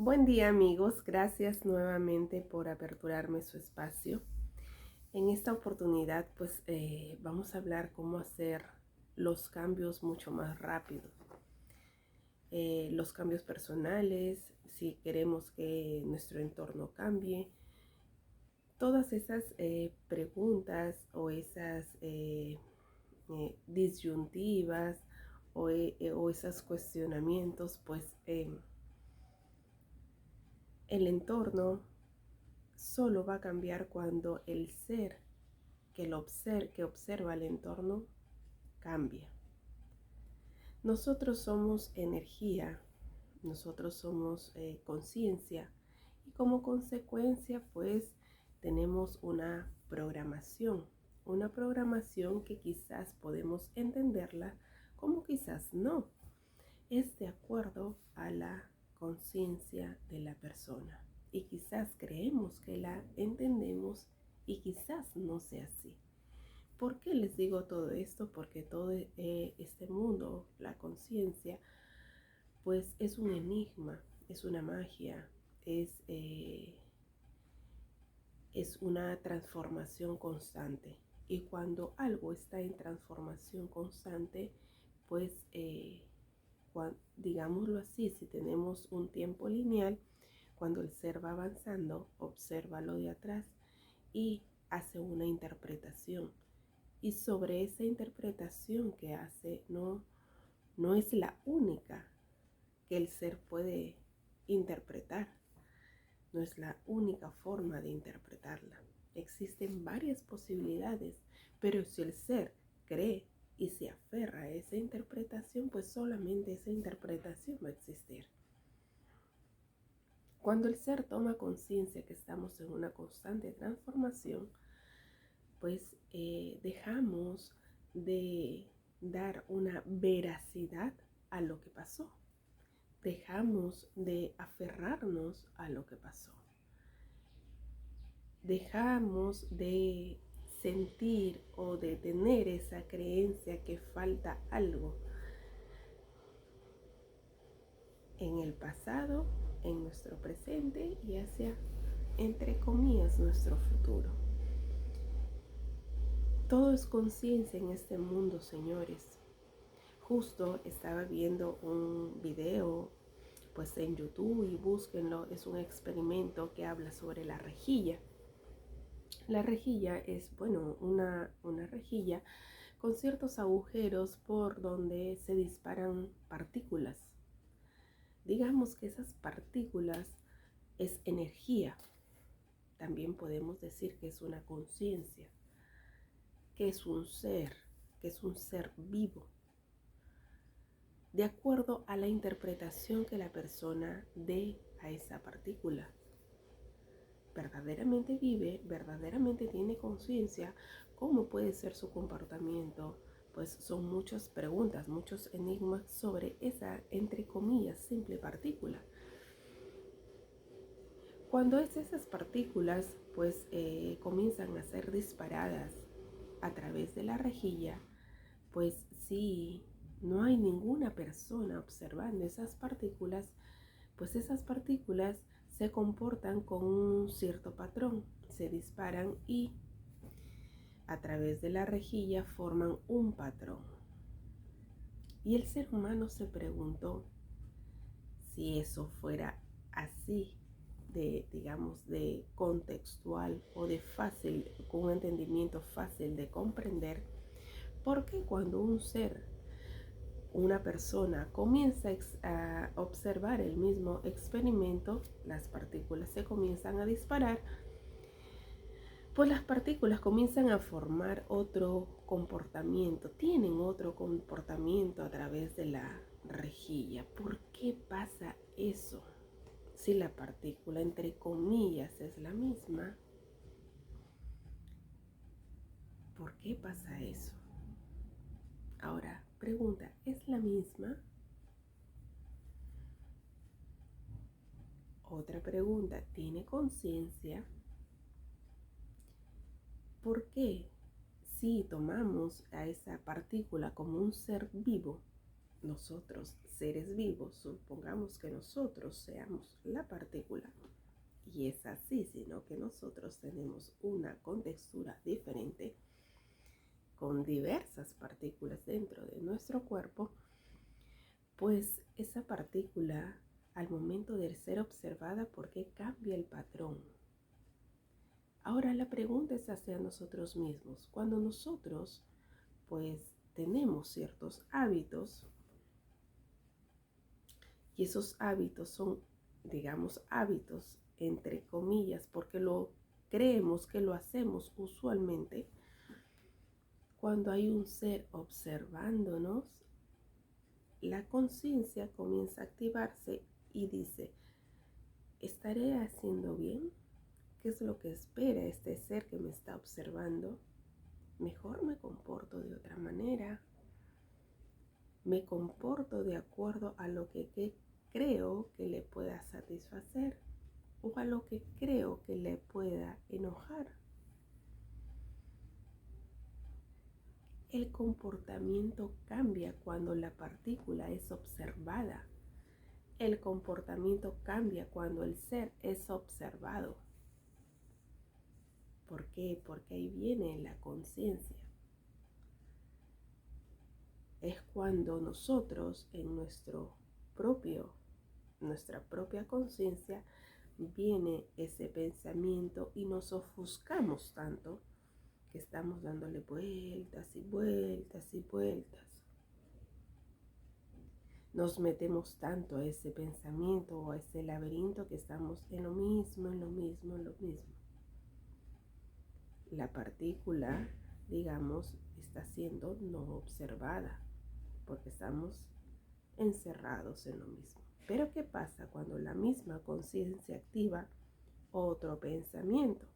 Buen día amigos, gracias nuevamente por aperturarme su espacio. En esta oportunidad vamos a hablar cómo hacer los cambios mucho más rápido. Los cambios personales, si queremos que nuestro entorno cambie. Todas esas preguntas o esas disyuntivas o esos cuestionamientos, el entorno solo va a cambiar cuando el ser que observa el entorno cambia. Nosotros somos energía, nosotros somos conciencia y como consecuencia tenemos una programación que quizás podemos entenderla como quizás no. Es de acuerdo a la conciencia de la persona. Y quizás creemos que la entendemos y quizás no sea así. ¿Por qué les digo todo esto? Porque todo este mundo, la conciencia, pues es un enigma, es una magia, es una transformación constante. Y cuando algo está en transformación constante, pues digámoslo así, si tenemos un tiempo lineal, cuando el ser va avanzando, observa lo de atrás y hace una interpretación. Y sobre esa interpretación que hace, no es la única que el ser puede interpretar, no es la única forma de interpretarla. Existen varias posibilidades, pero si el ser cree y se aferra a esa interpretación, pues solamente esa interpretación va a existir. Cuando el ser toma conciencia que estamos en una constante transformación, dejamos de dar una veracidad a lo que pasó. Dejamos de aferrarnos a lo que pasó. Dejamos de sentir o de tener esa creencia que falta algo en el pasado, en nuestro presente y hacia, entre comillas, nuestro futuro. Todo es conciencia en este mundo, señores. Justo estaba viendo un video en YouTube y búsquenlo, es un experimento que habla sobre la rejilla. La rejilla es, una rejilla con ciertos agujeros por donde se disparan partículas. Digamos que esas partículas es energía. También podemos decir que es una conciencia, que es un ser, que es un ser vivo, de acuerdo a la interpretación que la persona dé a esa partícula. Verdaderamente vive, verdaderamente tiene conciencia, ¿cómo puede ser su comportamiento? Pues son muchas preguntas, muchos enigmas sobre esa, entre comillas, simple partícula. Cuando esas partículas comienzan a ser disparadas a través de la rejilla, pues si no hay ninguna persona observando esas partículas, pues esas partículas se comportan con un cierto patrón, se disparan y a través de la rejilla forman un patrón. Y el ser humano se preguntó si eso fuera así, de contextual o de fácil, con un entendimiento fácil de comprender, porque cuando una persona comienza a observar el mismo experimento, las partículas se comienzan a disparar, pues las partículas comienzan a formar otro comportamiento, tienen otro comportamiento a través de la rejilla. ¿Por qué pasa eso? Si la partícula, entre comillas, es la misma, ¿por qué pasa eso? Ahora, pregunta, ¿es la misma? Otra pregunta, ¿tiene conciencia? ¿Por qué si tomamos a esa partícula como un ser vivo, nosotros, seres vivos, supongamos que nosotros seamos la partícula, y es así, sino que nosotros tenemos una contextura diferente con diversas partículas dentro de nuestro cuerpo, pues esa partícula al momento de ser observada, ¿por qué cambia el patrón? Ahora la pregunta es hacia nosotros mismos. Cuando nosotros pues tenemos ciertos hábitos, y esos hábitos son, digamos, hábitos entre comillas, porque lo creemos que lo hacemos usualmente, cuando hay un ser observándonos, la conciencia comienza a activarse y dice, ¿estaré haciendo bien? ¿Qué es lo que espera este ser que me está observando? Mejor me comporto de otra manera. Me comporto de acuerdo a lo que creo que le pueda satisfacer o a lo que creo que le pueda enojar. El comportamiento cambia cuando la partícula es observada. El comportamiento cambia cuando el ser es observado. ¿Por qué? Porque ahí viene la conciencia. Es cuando nosotros en nuestra propia conciencia viene ese pensamiento y nos ofuscamos tanto que estamos dándole vueltas y vueltas y vueltas. Nos metemos tanto a ese pensamiento o a ese laberinto que estamos en lo mismo, en lo mismo, en lo mismo. La partícula, digamos, está siendo no observada porque estamos encerrados en lo mismo. Pero ¿qué pasa cuando la misma conciencia activa otro pensamiento?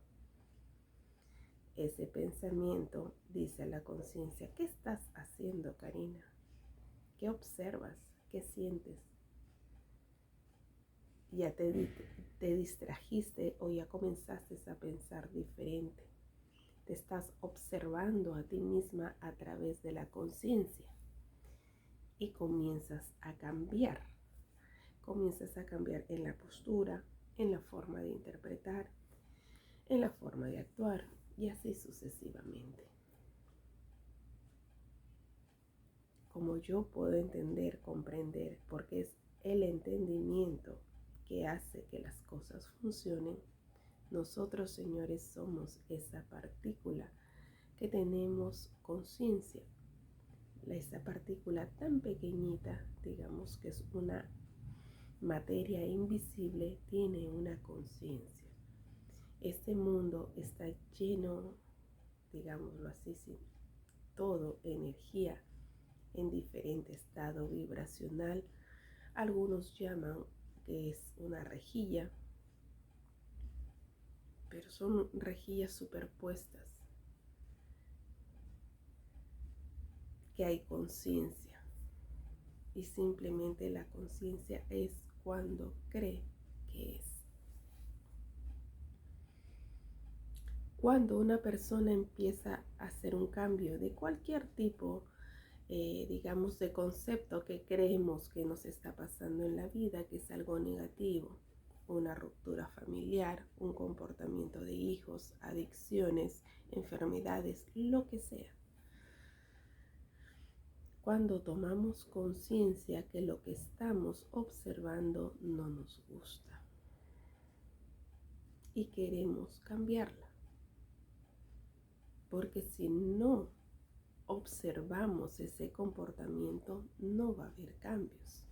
Ese pensamiento dice a la conciencia, ¿qué estás haciendo, Karina? ¿Qué observas? ¿Qué sientes? Ya te distrajiste o ya comenzaste a pensar diferente. Te estás observando a ti misma a través de la conciencia y comienzas a cambiar. Comienzas a cambiar en la postura, en la forma de interpretar, en la forma de actuar y así sucesivamente. Como yo puedo entender, comprender, porque es el entendimiento que hace que las cosas funcionen, nosotros, señores, somos esa partícula que tenemos conciencia. Esa partícula tan pequeñita, digamos que es una materia invisible, tiene una conciencia. Este mundo está lleno, digámoslo así, sí, todo energía en diferente estado vibracional. Algunos llaman que es una rejilla, pero son rejillas superpuestas, que hay conciencia. Y simplemente la conciencia es cuando cree que es. Cuando una persona empieza a hacer un cambio de cualquier tipo, digamos, de concepto que creemos que nos está pasando en la vida, que es algo negativo, una ruptura familiar, un comportamiento de hijos, adicciones, enfermedades, lo que sea. Cuando tomamos conciencia que lo que estamos observando no nos gusta y queremos cambiarla, porque si no observamos ese comportamiento, no va a haber cambios.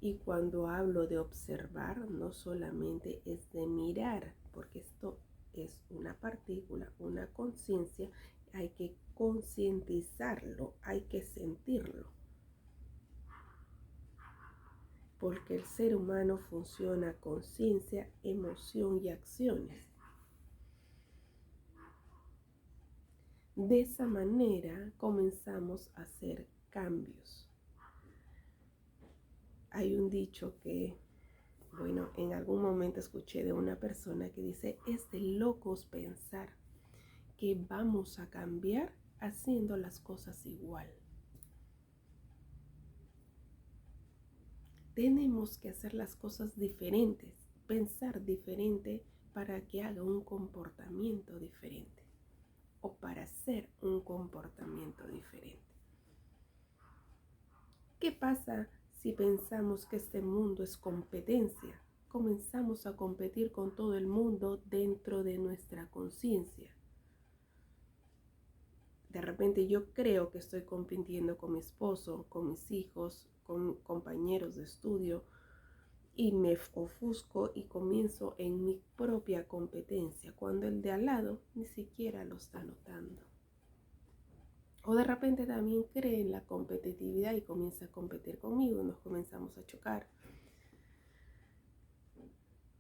Y cuando hablo de observar, no solamente es de mirar, porque esto es una partícula, una conciencia, hay que concientizarlo, hay que sentirlo. Porque el ser humano funciona con conciencia, emoción y acciones. De esa manera comenzamos a hacer cambios. Hay un dicho que, bueno, en algún momento escuché de una persona que dice, es de locos pensar que vamos a cambiar haciendo las cosas igual. tenemos que hacer las cosas diferentes, pensar diferente para que haga un comportamiento diferente o para hacer un comportamiento diferente. ¿Qué pasa si pensamos que este mundo es competencia? Comenzamos a competir con todo el mundo dentro de nuestra conciencia. De repente yo creo que estoy compitiendo con mi esposo, con mis hijos, con compañeros de estudio y me ofusco y comienzo en mi propia competencia cuando el de al lado ni siquiera lo está notando. O de repente también cree en la competitividad y comienza a competir conmigo, nos comenzamos a chocar.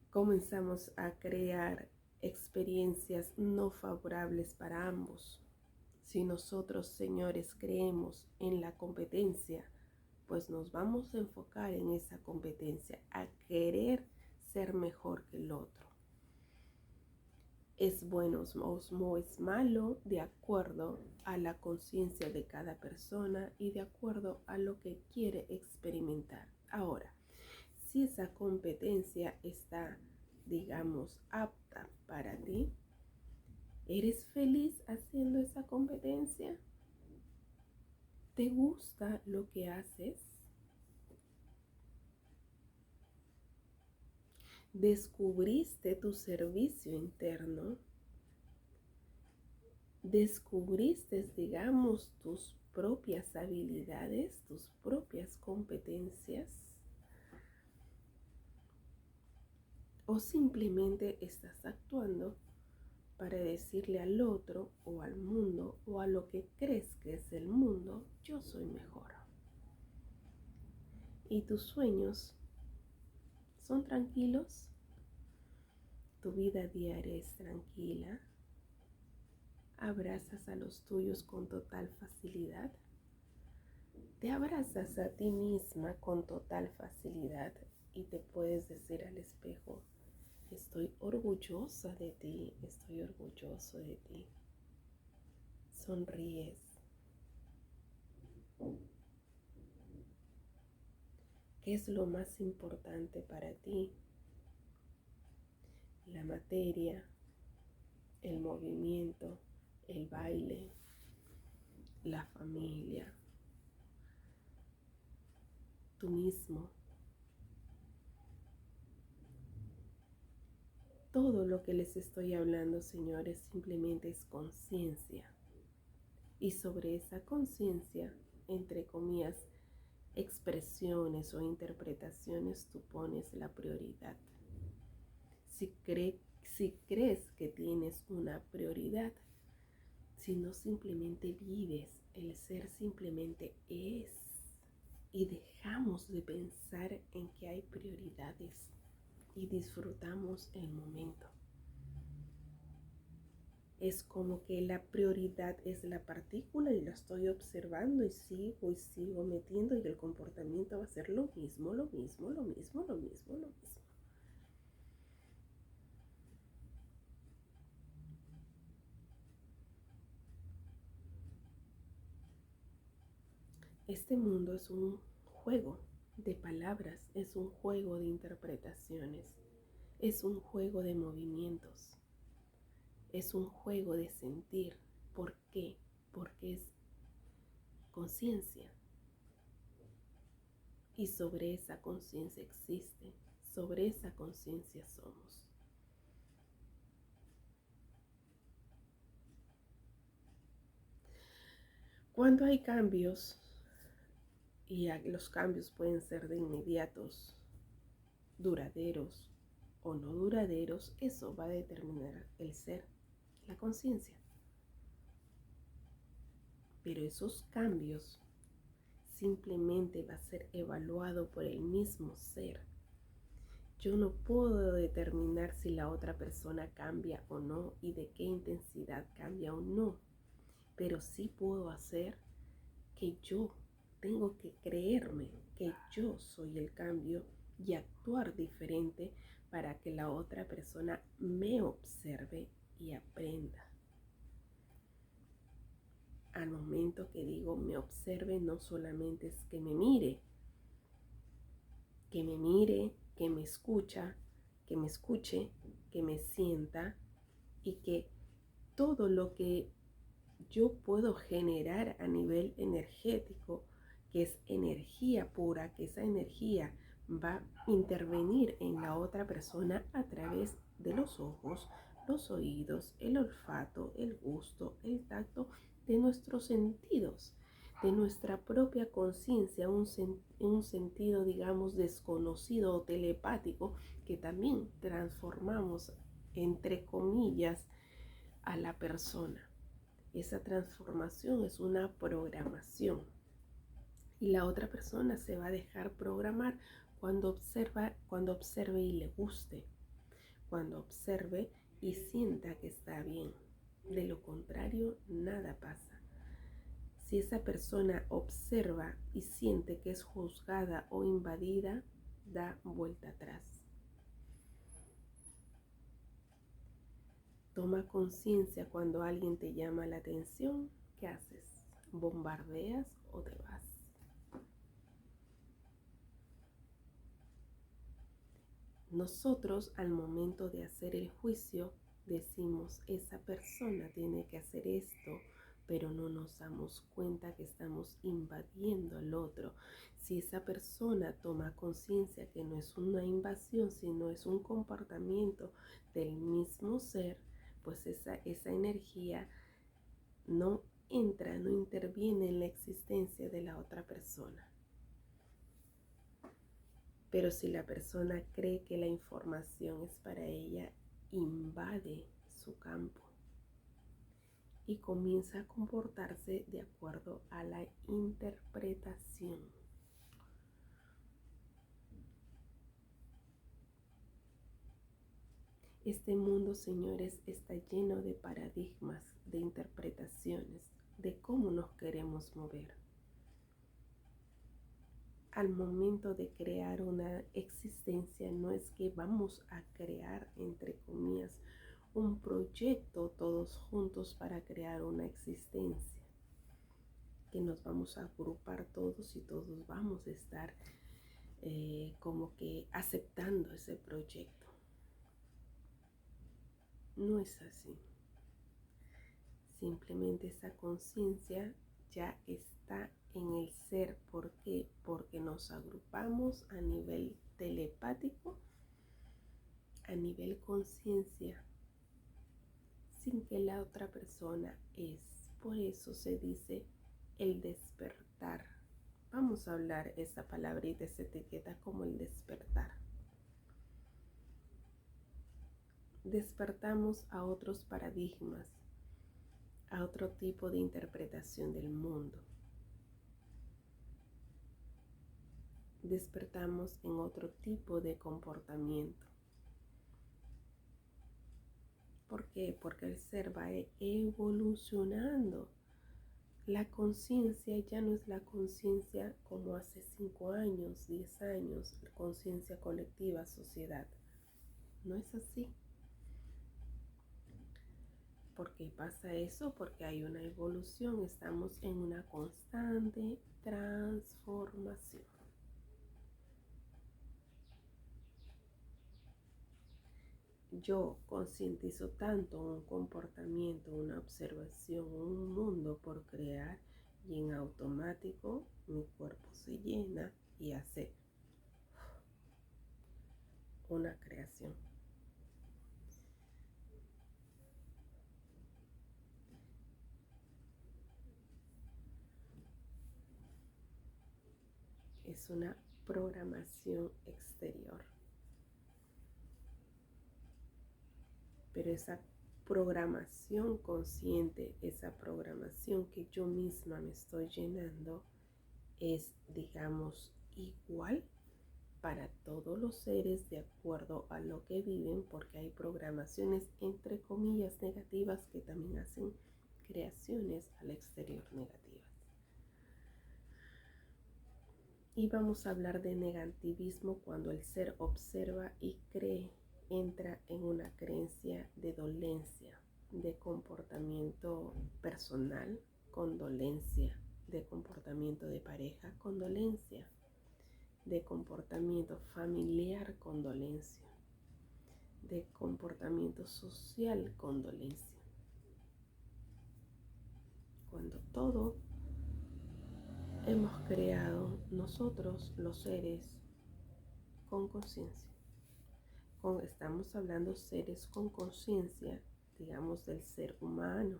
Comenzamos a crear experiencias no favorables para ambos. Si nosotros, señores, creemos en la competencia, pues nos vamos a enfocar en esa competencia, a querer ser mejor que el otro. Es bueno o es malo de acuerdo a la conciencia de cada persona y de acuerdo a lo que quiere experimentar. Ahora, si esa competencia está, digamos, apta para ti, ¿eres feliz haciendo esa competencia? ¿Te gusta lo que haces? ¿Descubriste tu servicio interno? ¿Descubriste, digamos, tus propias habilidades, tus propias competencias? ¿O simplemente estás actuando para decirle al otro o al mundo o a lo que crees que es el mundo, yo soy mejor? ¿Y tus sueños son tranquilos? ¿Tu vida diaria es tranquila? ¿Abrazas a los tuyos con total facilidad? ¿Te abrazas a ti misma con total facilidad y te puedes decir al espejo, estoy orgullosa de ti, estoy orgulloso de ti? Sonríes. ¿Qué es lo más importante para ti? La materia, el movimiento, el baile, la familia, tú mismo. Todo lo que les estoy hablando, señores, simplemente es conciencia. Y sobre esa conciencia, entre comillas, expresiones o interpretaciones, tú pones la prioridad. Si crees que tienes una prioridad, si no simplemente vives, el ser simplemente es. Y dejamos de pensar en que hay prioridades y disfrutamos el momento. Es como que la prioridad es la partícula y la estoy observando y sigo metiendo y el comportamiento va a ser lo mismo, lo mismo, lo mismo, lo mismo, lo mismo. Este mundo es un juego de palabras, es un juego de interpretaciones, es un juego de movimientos, es un juego de sentir. ¿Por qué? Porque es conciencia. Y sobre esa conciencia existe, sobre esa conciencia somos. Cuando hay cambios, y los cambios pueden ser de inmediatos, duraderos o no duraderos, eso va a determinar el ser, la conciencia. Pero esos cambios simplemente va a ser evaluado por el mismo ser. Yo no puedo determinar si la otra persona cambia o no y de qué intensidad cambia o no, pero sí puedo hacer que yo tengo que creerme que yo soy el cambio y actuar diferente para que la otra persona me observe y aprenda. Al momento que digo me observe, no solamente es que me mire, que me mire, que me escucha, que me escuche, que me sienta y que todo lo que yo puedo generar a nivel energético, que es energía pura, que esa energía va a intervenir en la otra persona a través de los ojos, los oídos, el olfato, el gusto, el tacto, de nuestros sentidos, de nuestra propia conciencia, un sentido, digamos, desconocido o telepático que también transformamos, entre comillas, a la persona. Esa transformación es una programación y la otra persona se va a dejar programar cuando observe y le guste, cuando observe y sienta que está bien. De lo contrario, nada pasa. Si esa persona observa y siente que es juzgada o invadida, da vuelta atrás. Toma conciencia cuando alguien te llama la atención. ¿Qué haces? ¿Bombardeas o te vas? Nosotros al momento de hacer el juicio decimos, esa persona tiene que hacer esto, pero no nos damos cuenta que estamos invadiendo al otro. Si esa persona toma conciencia que no es una invasión, sino es un comportamiento del mismo ser, pues esa energía no entra, no interviene en la existencia de la otra persona. Pero si la persona cree que la información es para ella, invade su campo y comienza a comportarse de acuerdo a la interpretación. Este mundo, señores, está lleno de paradigmas, de interpretaciones, de cómo nos queremos mover. Al momento de crear una existencia, no es que vamos a crear, entre comillas, un proyecto todos juntos para crear una existencia, que nos vamos a agrupar todos y todos vamos a estar como que aceptando ese proyecto. No es así. Simplemente esa conciencia ya está en el ser. ¿Por qué? Porque nos agrupamos a nivel telepático, a nivel conciencia, sin que la otra persona es. Por eso se dice el despertar. Vamos a hablar esa palabrita, esa etiqueta como el despertar. Despertamos a otros paradigmas, a otro tipo de interpretación del mundo. Despertamos en otro tipo de comportamiento. ¿Por qué? Porque el ser va evolucionando. La conciencia ya no es la conciencia como hace 5 años, 10 años, la conciencia colectiva, sociedad. No es así. ¿Por qué pasa eso? Porque hay una evolución, estamos en una constante transformación. Yo concientizo tanto un comportamiento, una observación, un mundo por crear y en automático mi cuerpo se llena y hace una creación. Es una programación exterior. Pero esa programación consciente, esa programación que yo misma me estoy llenando, es, digamos, igual para todos los seres de acuerdo a lo que viven, porque hay programaciones entre comillas negativas que también hacen creaciones al exterior negativas. Y vamos a hablar de negativismo cuando el ser observa y cree, entra en una creencia de dolencia, de comportamiento personal, con dolencia, de comportamiento de pareja, con dolencia, de comportamiento familiar con dolencia, de comportamiento social con dolencia. Cuando todo hemos creado nosotros los seres con conciencia. Estamos hablando seres con conciencia, digamos, del ser humano,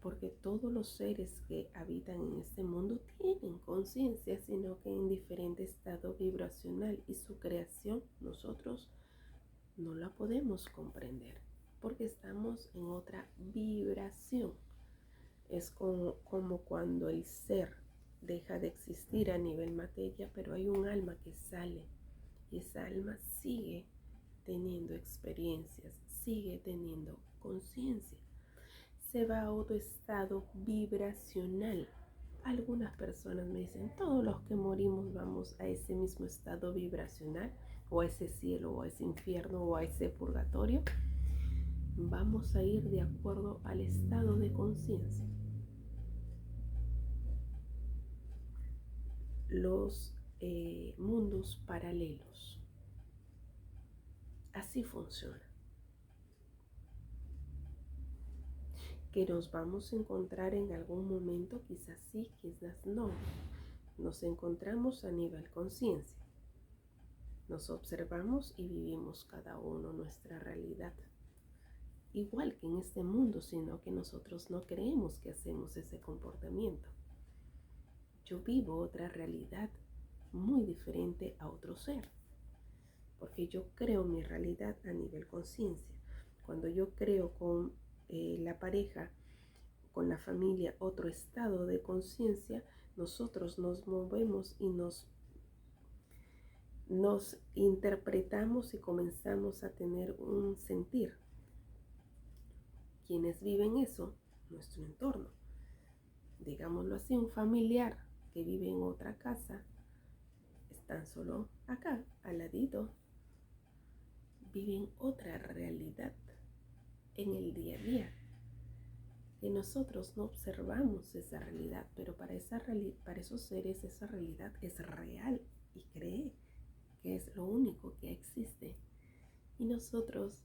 porque todos los seres que habitan en este mundo tienen conciencia, sino que en diferente estado vibracional, y su creación nosotros no la podemos comprender porque estamos en otra vibración. Es como cuando el ser deja de existir a nivel materia, pero hay un alma que sale y esa alma sigue teniendo experiencias, sigue teniendo conciencia. Se va a otro estado vibracional. Algunas personas me dicen, todos los que morimos vamos a ese mismo estado vibracional, o a ese cielo, o a ese infierno, o a ese purgatorio. Vamos a ir de acuerdo al estado de conciencia. Los mundos paralelos. Así funciona. Que nos vamos a encontrar en algún momento, quizás sí, quizás no. Nos encontramos a nivel conciencia. Nos observamos y vivimos cada uno nuestra realidad. Igual que en este mundo, sino que nosotros no creemos que hacemos ese comportamiento. Yo vivo otra realidad muy diferente a otro ser, porque yo creo mi realidad a nivel conciencia. Cuando yo creo con la pareja, con la familia, otro estado de conciencia, nosotros nos movemos y nos interpretamos y comenzamos a tener un sentir. Quienes viven eso, nuestro entorno, digámoslo así, un familiar que vive en otra casa, están solo acá, al ladito, viven otra realidad en el día a día, que nosotros no observamos esa realidad, pero para esos seres esa realidad es real y cree que es lo único que existe. Y nosotros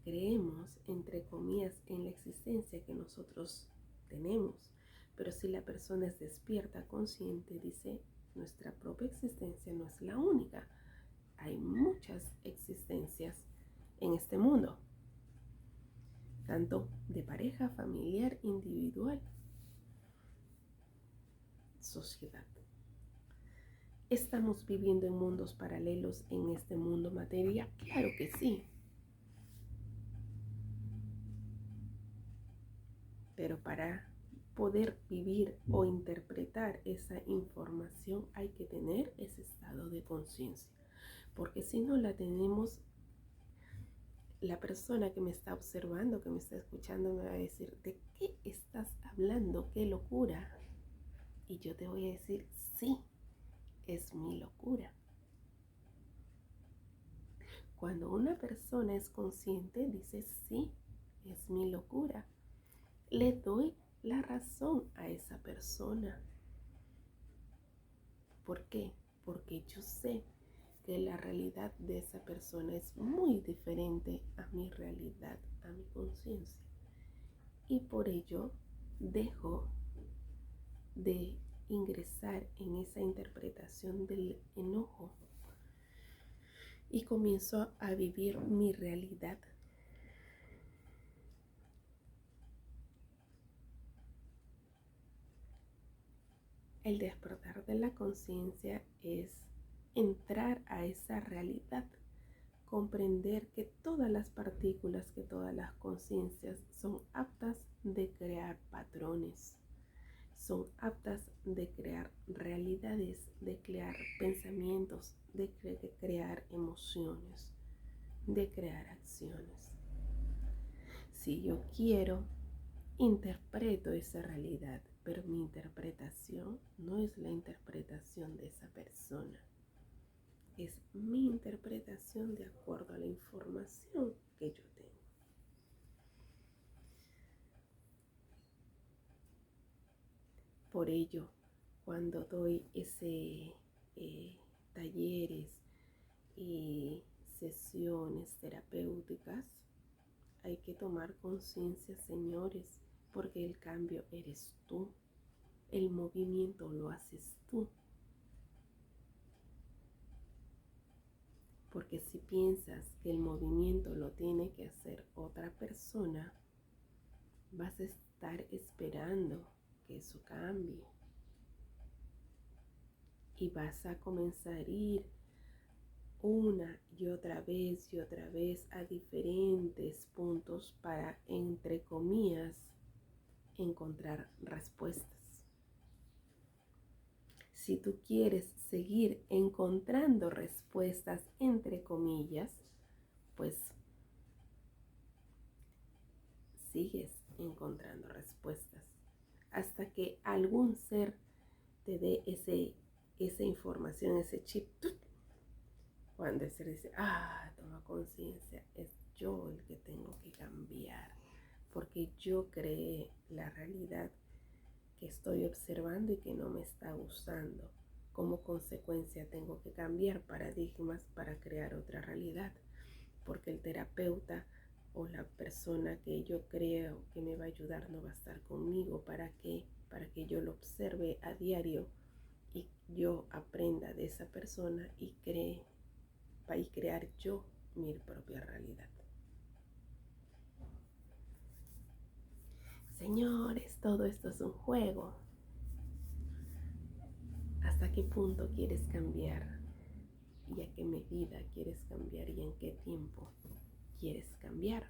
creemos, entre comillas, en la existencia que nosotros tenemos. Pero si la persona es despierta, consciente, dice, nuestra propia existencia no es la única. Hay muchas existencias en este mundo, tanto de pareja, familiar, individual, sociedad. ¿Estamos viviendo en mundos paralelos en este mundo materia? Claro que sí. Pero para poder vivir o interpretar esa información hay que tener ese estado de conciencia. Porque si no la tenemos, la persona que me está observando, que me está escuchando, me va a decir, ¿de qué estás hablando? ¡Qué locura! Y yo te voy a decir, sí, es mi locura. Cuando una persona es consciente, dice, sí, es mi locura. Le doy la razón a esa persona. ¿Por qué? Porque yo sé que la realidad de esa persona es muy diferente a mi realidad, a mi conciencia. Y por ello dejo de ingresar en esa interpretación del enojo y comienzo a vivir mi realidad. El despertar de la conciencia es entrar a esa realidad, comprender que todas las partículas, que todas las conciencias son aptas de crear patrones, son aptas de crear realidades, de crear pensamientos, de crear emociones, de crear acciones. Si yo quiero, interpreto esa realidad, pero mi interpretación no es la interpretación de esa persona. Es mi interpretación de acuerdo a la información que yo tengo. Por ello, cuando doy ese talleres y sesiones terapéuticas, hay que tomar conciencia, señores, porque el cambio eres tú, el movimiento lo haces tú. Porque si piensas que el movimiento lo tiene que hacer otra persona, vas a estar esperando que eso cambie. Y vas a comenzar a ir una y otra vez a diferentes puntos para, entre comillas, encontrar respuestas. Si tú quieres seguir encontrando respuestas, entre comillas, pues sigues encontrando respuestas hasta que algún ser te dé esa información, ese chip. Cuando el ser dice, toma conciencia, es yo el que tengo que cambiar, porque yo creé la realidad que estoy observando y que no me está gustando. Como consecuencia tengo que cambiar paradigmas para crear otra realidad, porque el terapeuta o la persona que yo creo que me va a ayudar no va a estar conmigo. ¿Para qué? Para que yo lo observe a diario y yo aprenda de esa persona y crear yo mi propia realidad. Señores, todo esto es un juego. ¿Hasta qué punto quieres cambiar? ¿Y a qué medida quieres cambiar? ¿Y en qué tiempo quieres cambiar?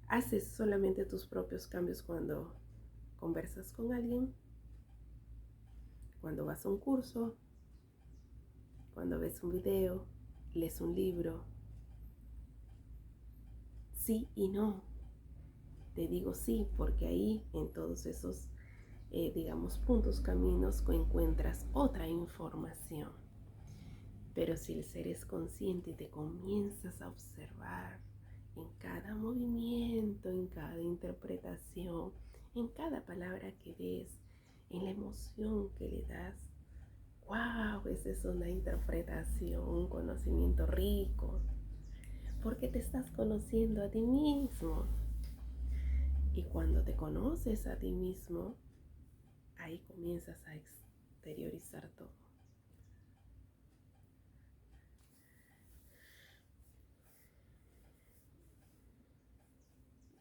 ¿Haces solamente tus propios cambios cuando conversas con alguien? ¿Cuando vas a un curso? ¿Cuando ves un video? ¿Lees un libro? Sí y no. Te digo sí, porque ahí en todos esos, puntos, caminos, encuentras otra información. Pero si el ser es consciente y te comienzas a observar en cada movimiento, en cada interpretación, en cada palabra que ves, en la emoción que le das, wow, esa es una interpretación, un conocimiento rico, porque te estás conociendo a ti mismo. Y cuando te conoces a ti mismo, ahí comienzas a exteriorizar todo.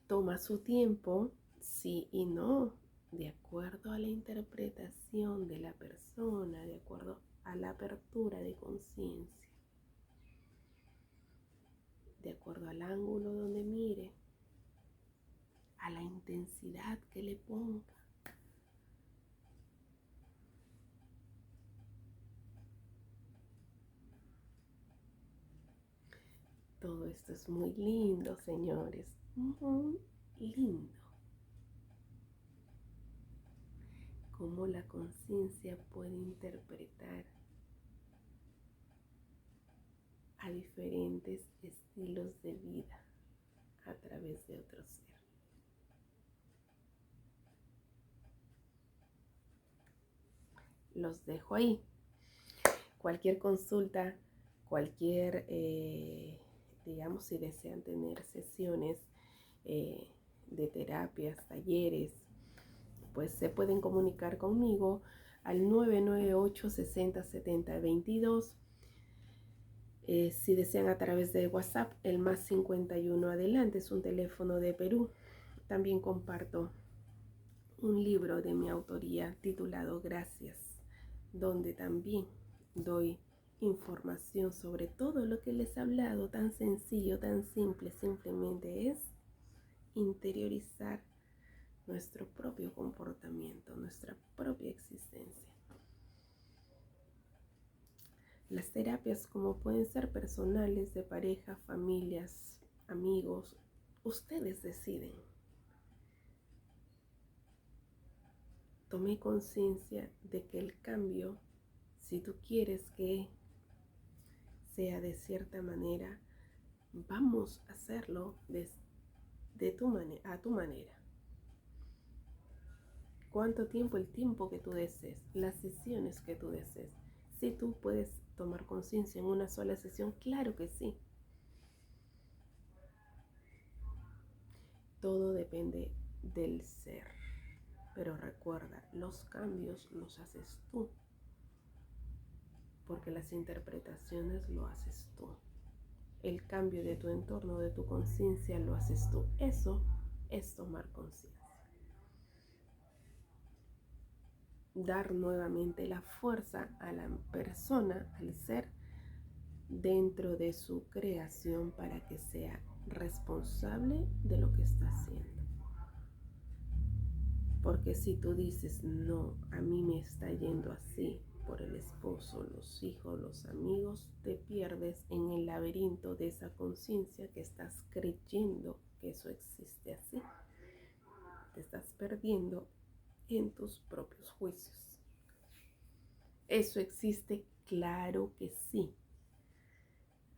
Toma su tiempo, sí y no, de acuerdo a la interpretación de la persona, de acuerdo a la apertura de conciencia, de acuerdo al ángulo donde mire, a la intensidad que le ponga. Todo esto es muy lindo, señores, muy lindo. Cómo la conciencia puede interpretar a diferentes estilos de vida a través de otro ser. Los dejo ahí. Cualquier consulta, cualquier, si desean tener sesiones de terapias, talleres, pues se pueden comunicar conmigo al 998 60 70 22. Si desean a través de WhatsApp, el más 51 adelante, es un teléfono de Perú. También comparto un libro de mi autoría titulado Gracias, donde también doy información sobre todo lo que les he hablado, tan sencillo, tan simple. Simplemente es interiorizar nuestro propio comportamiento, nuestra propia existencia. Las terapias, como pueden ser personales, de pareja, familias, amigos, ustedes deciden. Tomé conciencia de que el cambio, si tú quieres que sea de cierta manera, vamos a hacerlo a tu manera. ¿Cuánto tiempo? El tiempo que tú desees, las sesiones que tú desees. Si tú puedes tomar conciencia en una sola sesión, claro que sí. Todo depende del ser. Pero recuerda, los cambios los haces tú, porque las interpretaciones lo haces tú. El cambio de tu entorno, de tu conciencia, lo haces tú. Eso es tomar conciencia. Dar nuevamente la fuerza a la persona, al ser, dentro de su creación para que sea responsable de lo que está haciendo. Porque si tú dices, no, a mí me está yendo así por el esposo, los hijos, los amigos, te pierdes en el laberinto de esa conciencia que estás creyendo que eso existe así. Te estás perdiendo en tus propios juicios. ¿Eso existe? Claro que sí.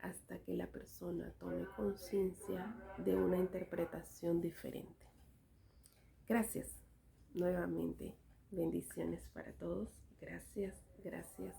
Hasta que la persona tome conciencia de una interpretación diferente. Gracias. Nuevamente, bendiciones para todos. Gracias, gracias,